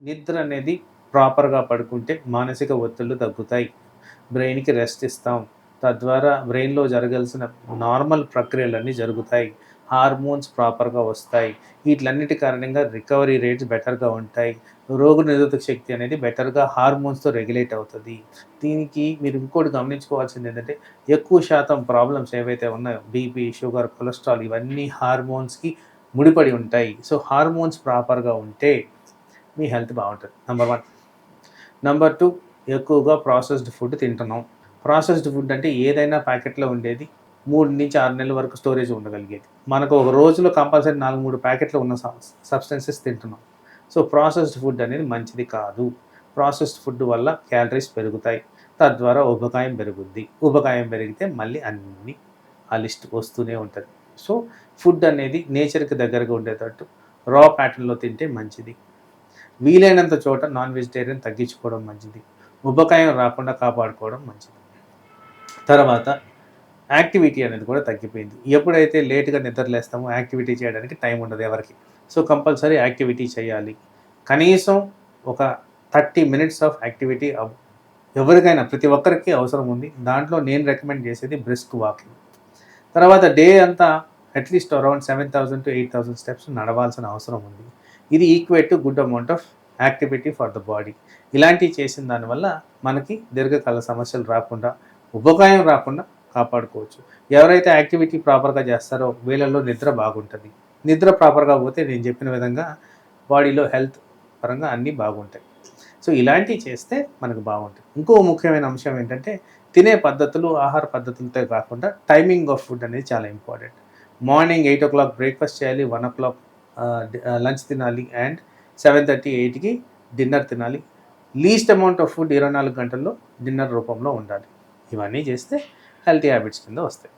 నిద్ర అనేది ప్రాపర్‌గా పడుకుంటే మానసిక ఒత్తిళ్ళు తగ్గుతాయి. బ్రెయిన్‌కి రెస్ట్ ఇస్తాం. తద్వారా బ్రెయిన్‌లో జరగాల్సిన నార్మల్ ప్రక్రియలన్నీ జరుగుతాయి. హార్మోన్స్ ప్రాపర్‌గా వస్తాయి. వీటిలన్నిటి కారణంగా రికవరీ రేట్స్ బెటర్‌గా ఉంటాయి. రోగనిరోధక శక్తి అనేది బెటర్‌గా హార్మోన్స్‌తో రెగ్యులేట్ అవుతది. దీనికి మీరు ఇంకోటి గమనించుకోవాల్సిందేంటంటే, ఎక్కువ శాతం ప్రాబ్లమ్స్ ఏవైతే ఉన్నాయో బీపీ, షుగర్, కొలెస్ట్రాల్ ఇవన్నీ హార్మోన్స్‌కి ముడిపడి ఉంటాయి. సో, హార్మోన్స్ ప్రాపర్‌గా ఉంటే మీ హెల్త్ బావుంటది. నంబర్ 1. నంబర్ 2, ఎక్కువగా ప్రాసెస్డ్ ఫుడ్ తింటున్నాం. ప్రాసెస్డ్ ఫుడ్ అంటే ఏదైనా ప్యాకెట్‌లో ఉండేది 3-6 నెలల వరకు స్టోరేజ్ ఉండగలిగేది. మనకు ఒక రోజులో కంపల్సరీ 4, 3 ప్యాకెట్లు ఉన్న సబ్స్టెన్సెస్ తింటున్నాం. సో, ప్రాసెస్డ్ ఫుడ్ అనేది మంచిది కాదు. ప్రాసెస్డ్ ఫుడ్ వల్ల క్యాలరీస్ పెరుగుతాయి. తద్వారా ఊబకాయం పెరుగుద్ది. ఊబకాయం పెరిగితే మళ్ళీ అన్నీ ఆ లిస్ట్ వస్తూనే ఉంటది. సో, ఫుడ్ అనేది నేచర్‌కి దగ్గరగా ఉండేటట్టు రా ప్యాటర్న్‌లో తింటే మంచిది. వీలైనంత చోట నాన్ వెజిటేరియన్ తగ్గించుకోవడం మంచిది. ఉబకాయం రాకుండా కాపాడుకోవడం మంచిది. తర్వాత యాక్టివిటీ అనేది కూడా తగ్గిపోయింది. ఎప్పుడైతే లేట్‌గా నిద్రలేస్తామో యాక్టివిటీ చేయడానికి టైం ఉండదు ఎవరికీ. సో, కంపల్సరీ యాక్టివిటీ చేయాలి. కనీసం ఒక 30 మినిట్స్ ఆఫ్ యాక్టివిటీ ఎవరికైనా ప్రతి ఒక్కరికి అవసరం ఉంది. దాంట్లో నేను రికమెండ్ చేసేది బ్రిస్క్ వాకింగ్. తర్వాత డే అంతా అట్‌లీస్ట్ అరౌండ్ 7,000-8,000 స్టెప్స్ నడవాల్సిన అవసరం ఉంది. ఇది equate to good amount of activity for the body. ఇలాంటివి చేసిన దానివల్ల మనకి దీర్ఘకాల సమస్యలు రాకుండా, ఉబకాయం రాకుండా కాపాడుకోవచ్చు. ఎవరైతే యాక్టివిటీ ప్రాపర్‌గా చేస్తారో వీళ్ళలో నిద్ర బాగుంటది. నిద్ర ప్రాపర్‌గా పోతే నేను చెప్పిన విధంగా బాడీలో హెల్త్ పరంగా అన్నీ బాగుంటాయి. సో, ఇలాంటివి చేస్తే మనకు బాగుంటుంది. ఇంకో ముఖ్యమైన అంశం ఏంటంటే తినే పద్ధతులు, ఆహార పద్ధతులతో కాకుండా టైమింగ్ ఆఫ్ ఫుడ్ అనేది చాలా ఇంపార్టెంట్. మార్నింగ్ 8:00 బ్రేక్‌ఫాస్ట్ చేయాలి. 1:00 లంచ్ తినాలి. అండ్ 7:30, 8కి డిన్నర్ తినాలి. లీస్ట్ అమౌంట్ ఆఫ్ ఫుడ్ 24 గంటల్లో డిన్నర్ రూపంలో ఉండాలి. ఇవన్నీ చేస్తే హెల్తీ హ్యాబిట్స్ కింద వస్తాయి.